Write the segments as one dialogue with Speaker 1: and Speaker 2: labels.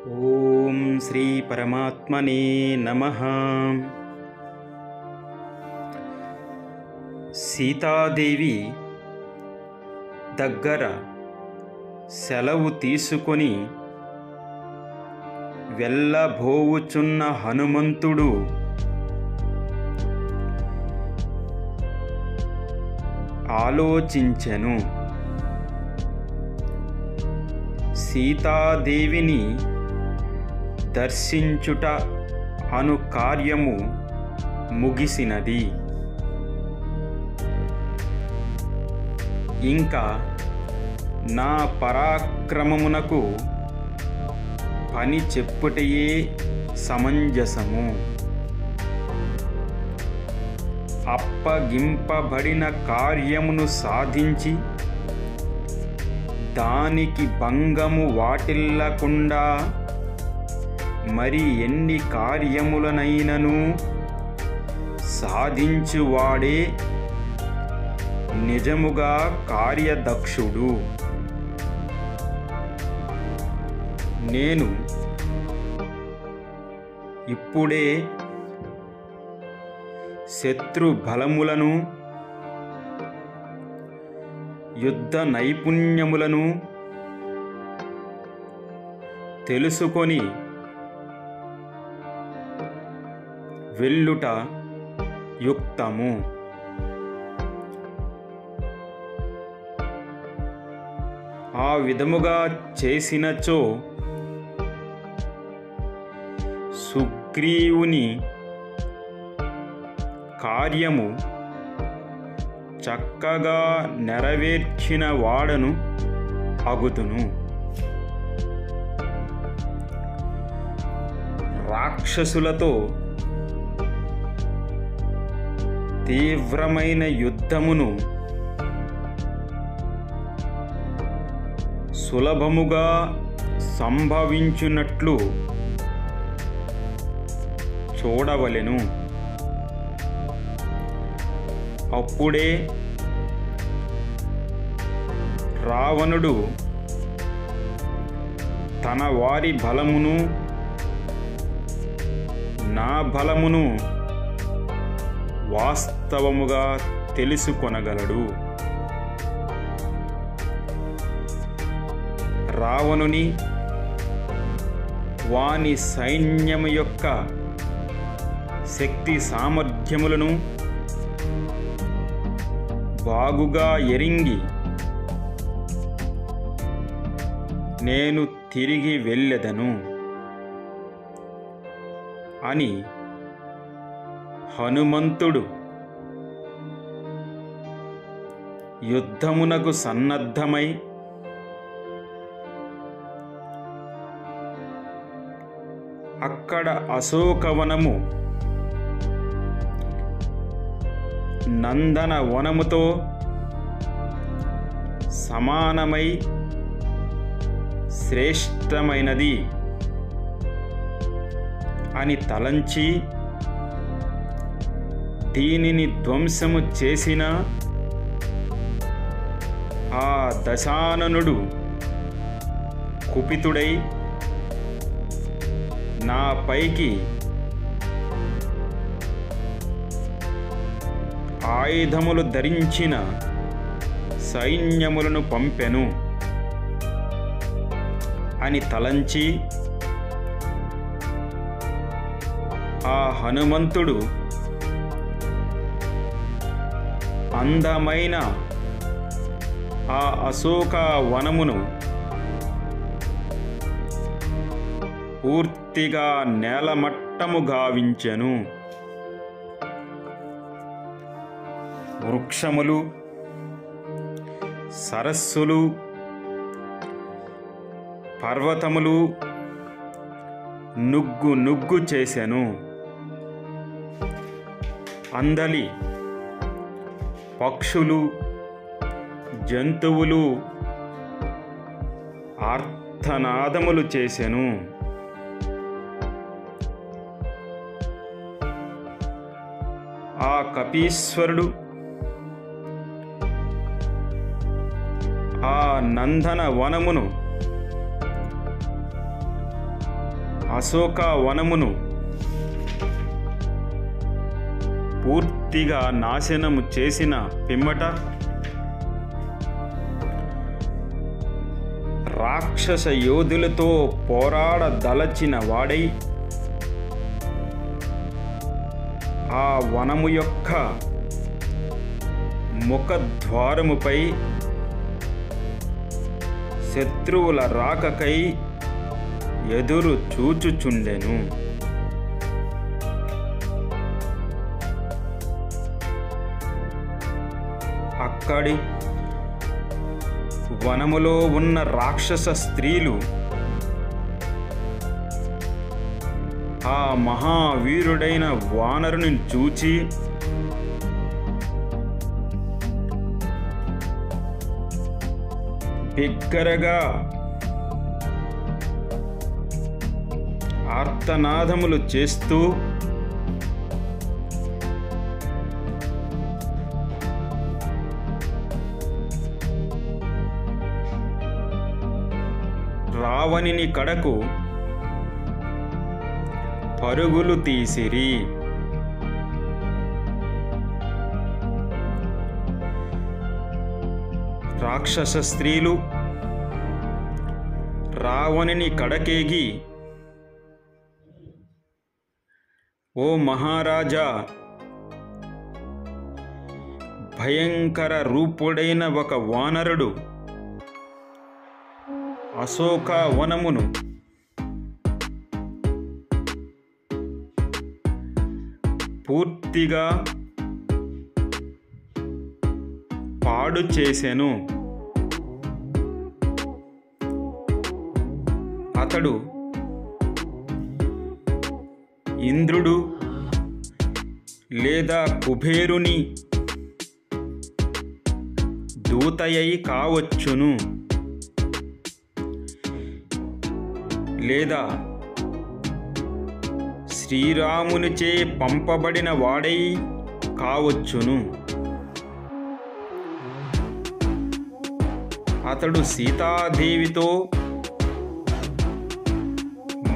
Speaker 1: ఓం శ్రీ పరమాత్మనే నమః. సీతాదేవి దగ్గర సెలవు తీసుకొని వెళ్ళబోవుచున్న హనుమంతుడు ఆలోచించెను. సీతాదేవిని దర్శించుట అను కార్యము ముగిసినది. ఇంకా నా పరాక్రమమునకు పని చెప్పుటయే సమంజసము. అప్పగింపబడిన కార్యమును సాధించి దానికి భంగము వాటిల్లకుండా మరి ఎన్ని కార్యములనైనను సాధించువాడే నిజముగా కార్యదక్షుడు. నేను ఇప్పుడే శత్రు బలములను యుద్ధ నైపుణ్యములను తెలుసుకొని వెళ్ళుట యుక్తము. ఆ విధముగా చేసినచో సుగ్రీవుని కార్యము చక్కగా నెరవేర్చిన వాడను అగుదును. రాక్షసులతో తీవ్రమైన యుద్ధమును సులభముగా సంభవించున్నట్లు చూడవలెను. అప్పుడే రావణుడు తన వారి బలమును నా బలమును వాస్తవముగా తెలుసుకొనగలడు. రావణుని వాని సైన్యము యొక్క శక్తి సామర్థ్యములను బాగుగా ఎరింగి నేను తిరిగి వెళ్ళెదను అని హనుమంతుడు యుద్ధమునకు సన్నద్ధమై అక్కడ అశోకవనము నందన వనముతో సమానమై శ్రేష్టమైనది అని తలంచి దీనిని ధ్వంసము చేసిన ఆ దశాననుడు కుపితుడై నా పైకి ఆయుధములు ధరించిన సైన్యములను పంపెను అని తలంచి ఆ హనుమంతుడు అందమైన ఆ అశోక వనమును పూర్తిగా నేలమట్టము గావించెను. వృక్షములు, సరస్సులు, పర్వతములు నుగ్గు నుగ్గు చేసెను. అందలి పక్షులు, జంతువులు ఆర్తనాదములు చేసెను. ఆ కపీశ్వరుడు ఆ నందన వనమును అశోక వనమును పూర్తిగా నాశనము చేసిన పిమ్మట రాక్షస యోధులతో పోరాడదలచిన వాడై ఆ వనము యొక్క ముఖద్వారముపై శత్రువుల రాకకై ఎదురు చూచుచుండెను. అక్కడి వనములో ఉన్న రాక్షస స్త్రీలు ఆ మహావీరుడైన వానరుని చూచి బిగ్గరగా ఆర్తనాదములు చేస్తూ రావణుని కడకు పరుగులు తీసిరి. రాక్షస స్త్రీలు రావణుని కడకేగి, ఓ మహారాజా, భయంకర రూపుడైన ఒక వానరుడు అశోక వనమును పూర్తిగా పాడు చేసెను. అతడు ఇంద్రుడు లేదా కుబేరుని దూతయై కావచ్చును, లేదా శ్రీరామునిచే పంపబడిన వాడై కావచ్చును. అతడు సీతాదేవితో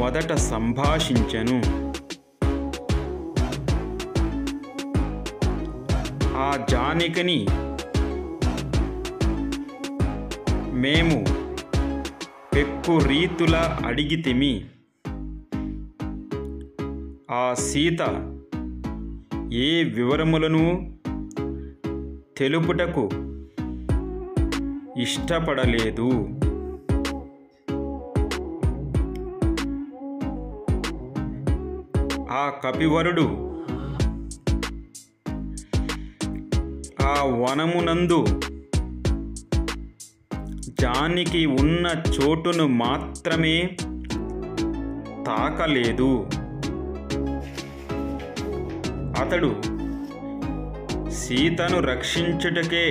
Speaker 1: మొదట సంభాషించెను. ఆ జానకిని మేము పెక్కు రీతుల అడిగితిమి. ఆ సీత ఏ వివరములను తెలుపుటకు ఇష్టపడలేదు. ఆ కపివరుడు ఆ వనమునందు జానకి ఉన్న చోటును మాత్రమే తాకలేదు. అతడు సీతను రక్షించుటకే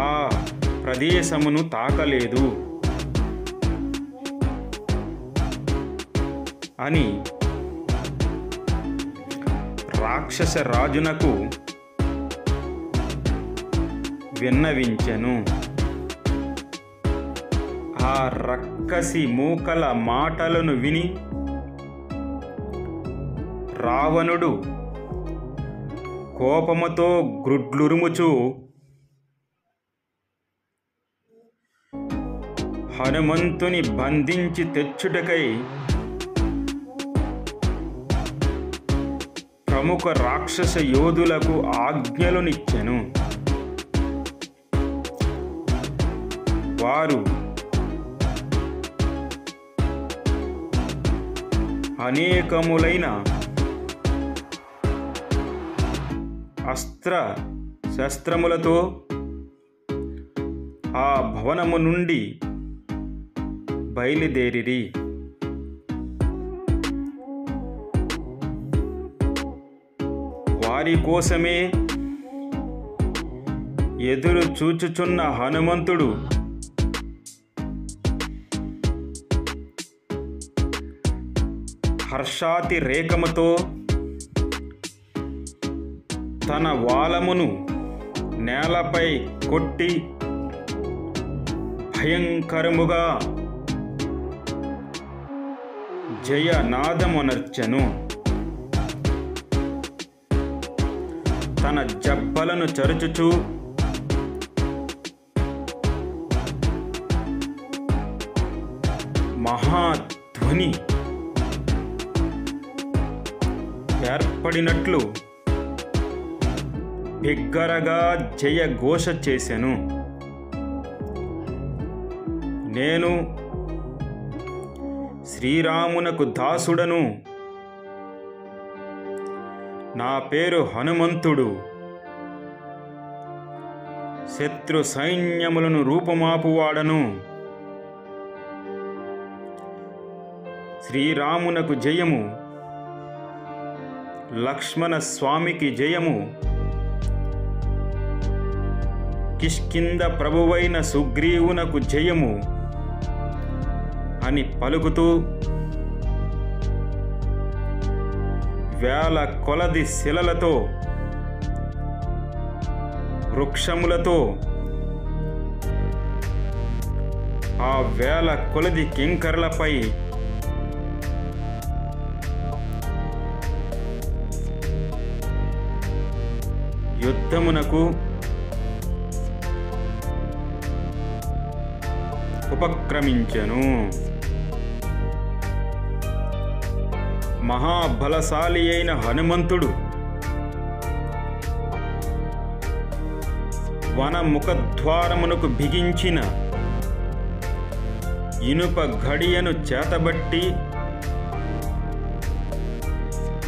Speaker 1: ఆ ప్రదేశమును తాకలేదు అని రాక్షస రాజునకు విన్నవించెను. ఆ రక్కసి మూకల మాటలను విని రావణుడు కోపముతో గ్రుడ్లురుముచు హనుమంతుని బంధించి తెచ్చుటకై ప్రముఖ రాక్షస యోధులకు ఆజ్ఞలునిచ్చెను. వారు అనేకములైన అస్త్ర శస్త్రములతో ఆ భవనము నుండి బయలుదేరిరి. వారి కోసమే ఎదురు చూచుచున్న హనుమంతుడు హర్షాతిరేకముతో తన వాలమును నేలపై కొట్టి భయంకరముగా జయనాదమునర్చెను. తన జబ్బలను చరుచుచు మహాధ్వని ఏర్పడినట్లు బిగ్గరగా జయఘోష చేసెను. నేను శ్రీరామునకు దాసుడను, నా పేరు హనుమంతుడు. శత్రు సైన్యములను రూపుమాపువాడను. శ్రీరామునకు జయము, లక్ష్మణ స్వామికి జయము, కిష్కింద ప్రభువైన సుగ్రీవునకు జయము అని పలుకుతూ వేల కొలది శిలలతో, వృక్షములతో, ఆ వేల కొలది కింకర్లపై యుద్ధమునకు ఉపక్రమించెను. మహాబలశాలి అయిన హనుమంతుడు వన ముఖద్వారమునకు బిగించిన ఇనుప ఘడియను చేతబట్టి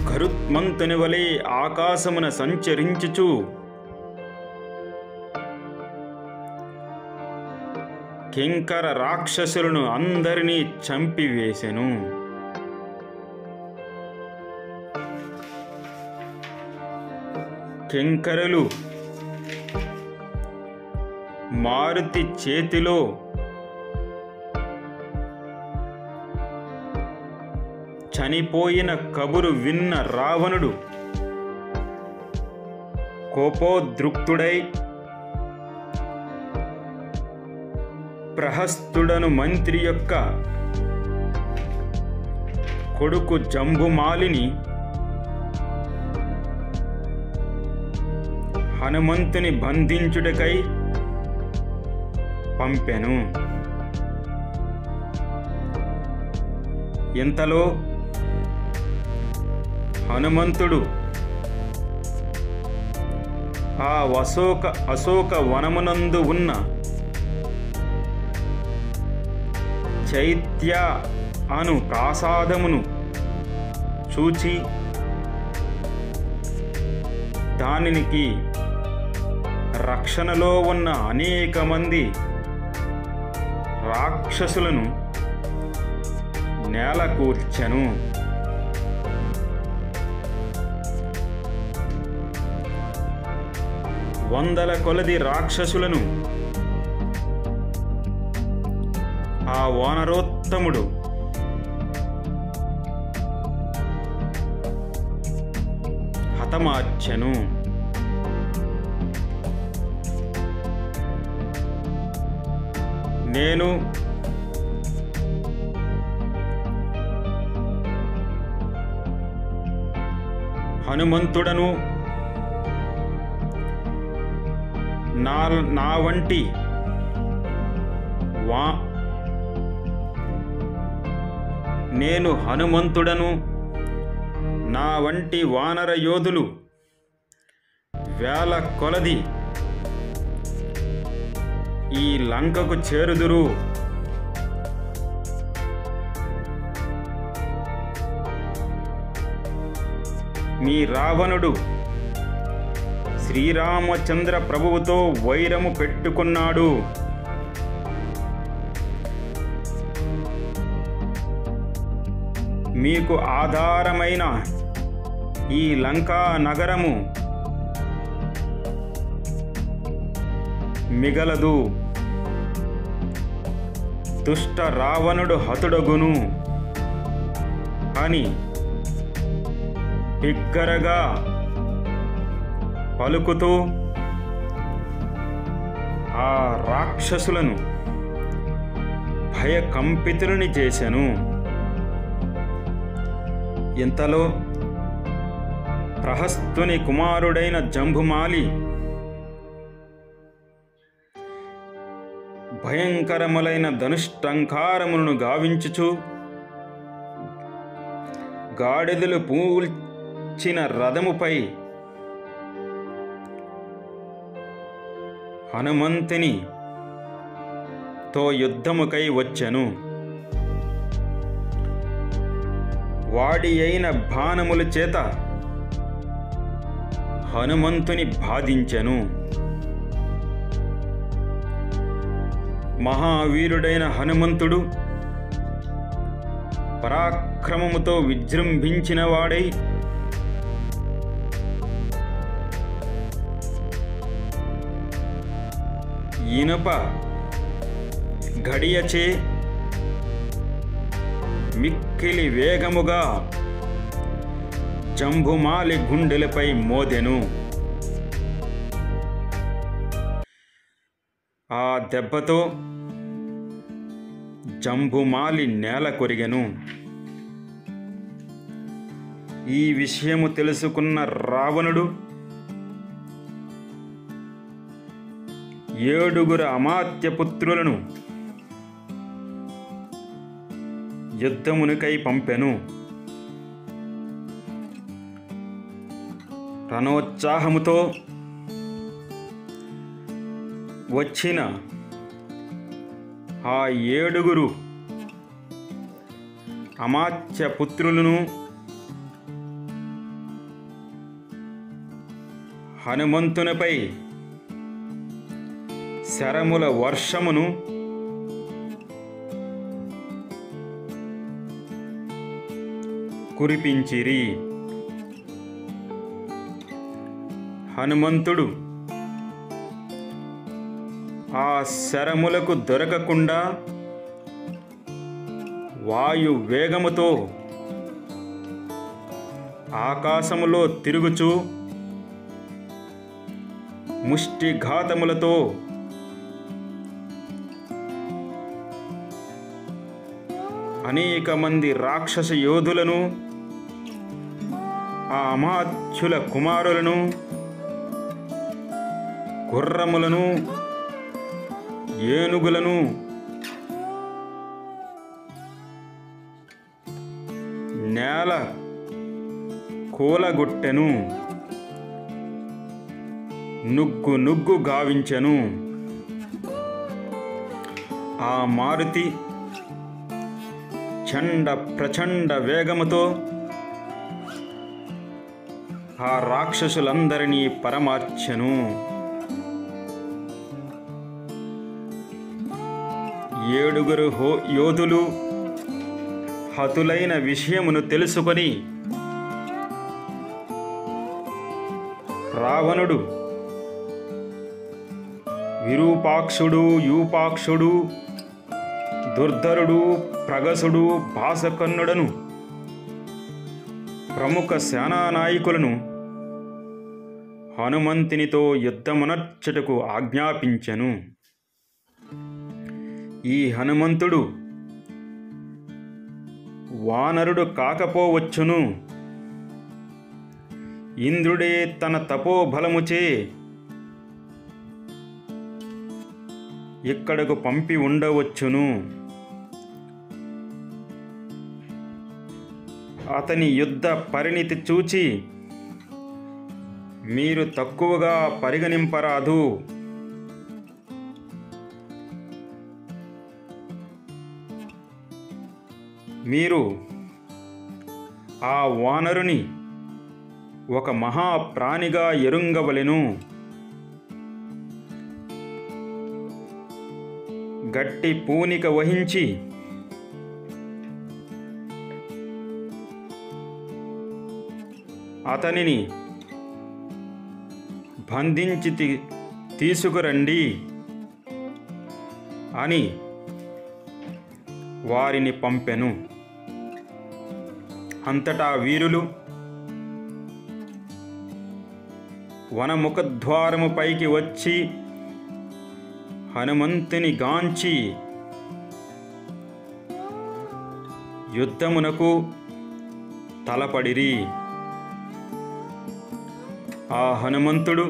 Speaker 1: గరుత్మంతుని వలె ఆకాశమున సంచరించుచు కింకర రాక్షసులను అందరినీ చంపివేసెను. కింకరులు మారుతి చేతిలో చనిపోయిన కబురు విన్న రావణుడు కోపోద్రుక్తుడై ప్రహస్తుడను మంత్రి యొక్క కొడుకు జంబుమాలిని హనుమంతుని బంధించుటకై పంపెను. ఇంతలో హనుమంతుడు ఆ అశోక వనమునందు ఉన్న చైత్య అను ప్రాసాదమును చూచి దానికి రక్షణలో ఉన్న అనేక మంది రాక్షసులను నేలకూర్చెను. వందల కొలది రాక్షసులను ఆ వానరోత్తముడు హతమార్చెను. నేను హనుమంతుడను, నా వంటి నేను హనుమంతుడను, నా వంటి వానర యోధులు వేల కొలది ఈ లంకకు చేరుదురు. మీ రావణుడు శ్రీరామచంద్ర ప్రభువుతో వైరము పెట్టుకున్నాడు. మీకు ఆధారమైన ఈ లంకా నగరము మిగలదు. దుష్ట రావణుడు హతుడగును అని బిగ్గరగా పలుకుతూ ఆ రాక్షసులను భయకంపితులని చేసెను. ఇంతలో ప్రహస్తుని కుమారుడైన జంబుమాలి భయంకరములైన ధనుష్టంకారములను గావించుచు గాడిదలు పూల్చిన రథముపై హనుమంతుని తో యుద్ధముకై వచ్చెను. వాడి అయిన బాణముల చేత హనుమంతుని బాధించెను. మహావీరుడైన హనుమంతుడు పరాక్రమముతో విజృంభించిన వాడై ఇనుప గడియచే మిక్కిలి వేగముగా జంబుమాలి గుండెలపై మోదెను. ఆ దెబ్బతో జంబుమాలి నేల కొరిగెను. ఈ విషయము తెలుసుకున్న రావణుడు 7 అమాత్యపుత్రులను యుద్ధమునికై పంపెను. రణోత్సాహముతో వచ్చిన ఆ 7 అమాత్యపుత్రులను హనుమంతునిపై శరముల వర్షమును కురిపించిరి. హనుమంతుడు ఆ శరములకు దొరకకుండా వాయు వేగముతో ఆకాశములో తిరుగుచూ ముష్టిఘాతములతో అనేక మంది రాక్షస యోధులను, ఆ అమాత్యుల కుమారులను, గుర్రములను, ఏనుగులను నేల కూలగొట్టెను. నుగ్గు గావించెను. ఆ మారుతి ప్రచండ వేగముతో ఆ రాక్షసులందరినీ పరమార్చెను. 7 యోధులు హతులైన విషయమును తెలుసుకొని రావణుడు విరూపాక్షుడు, యూపాక్షుడు, దుర్ధరుడు, ప్రగసుడు, భాసకన్నుడను ప్రముఖ సేనానాయకులను హనుమంతునితో యుద్ధమునర్చుటకు ఆజ్ఞాపించెను. ఈ హనుమంతుడు వానరుడు కాకపోవచ్చును. ఇంద్రుడే తన తపోబలముచే ఇక్కడకు పంపి ఉండవచ్చును. అతని యుద్ధ పరిణితి చూచి మీరు తక్కువగా పరిగణింపరాదు. మీరు ఆ వానరుని ఒక మహాప్రాణిగా ఎరుంగవలెను. గట్టి పూనిక వహించి అతనిని బంధించి తీసుకురండి అని వారిని పంపెను. అంతటా వీరులు వనముఖద్వారము పైకి వచ్చి హనుమంతుని గాంచి యుద్ధమునకు తలపడిరి. ఆ హనుమంతుడు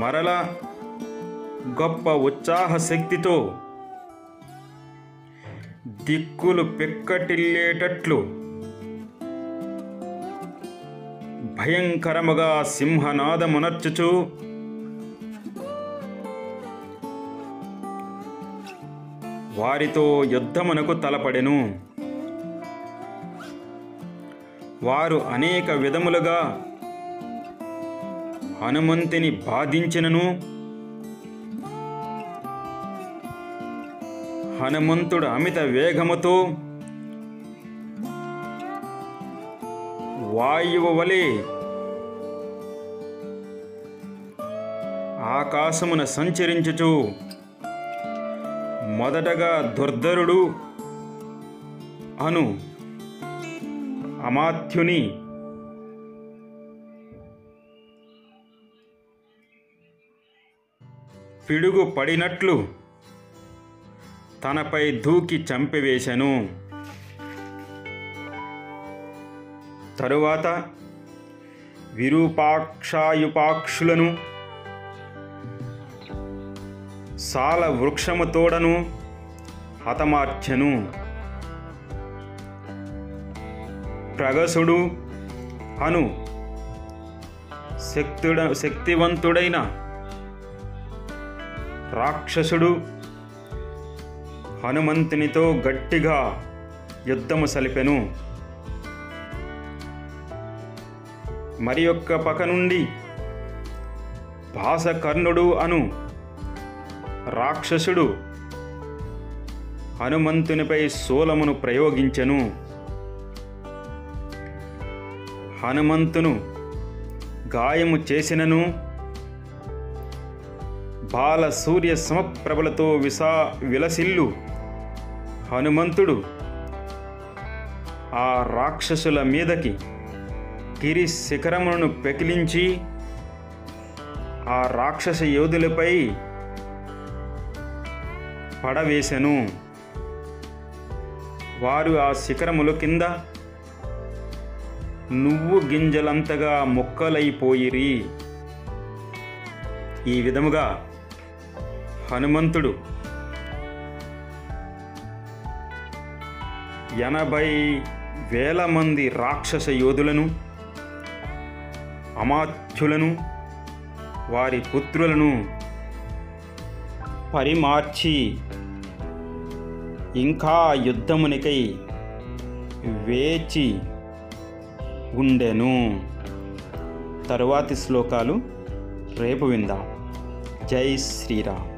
Speaker 1: మరల గొప్ప ఉత్సాహ శక్తితో దిక్కులు పెక్కటిల్లేటట్లు భయంకరముగా సింహనాదమునర్చుచు వారితో యుద్ధమునకు తలపడెను. వారు అనేక విధములుగా హనుమంతుని బాధించినను హనుమంతుడు అమిత వేగముతో వాయువు వలె ఆకాశమున సంచరించుచు మొదటగా దుర్ధరుడు అను అమాత్యుని పిడుగు పడినట్లు తనపై దూకి చంపివేశను. తరువాత విరూపాక్షాయుపాక్షులను సాల వృక్షము తోడను హతమార్చెను. ప్రగసుడు అను శక్తివంతుడైన రాక్షసుడు హనుమంతునితో గట్టిగా యుద్ధము సలిపెను. మరి యొక్క పక్క నుండి భాసకర్ణుడు అను రాక్షసుడు హనుమంతునిపై శూలమును ప్రయోగించెను. హనుమంతును గాయము చేసినను బాల సూర్య సమప్రభలతో విలసిల్లు హనుమంతుడు ఆ రాక్షసుల మీదకి గిరి శిఖరములను పెకిలించి ఆ రాక్షస యోధులపై పడవేశెను. వారు ఆ శిఖరముల కింద నువ్వు గింజలంతగా ముక్కలైపోయిరి. ఈ విధముగా హనుమంతుడు 80,000 మంది రాక్షస యోధులను, అమాత్యులను, వారి పుత్రులను పరిమార్చి ఇంకా యుద్ధమునికై వేచి ఉండెను. తరువాతి శ్లోకాలు రేపు విందాం. జై శ్రీరామ్.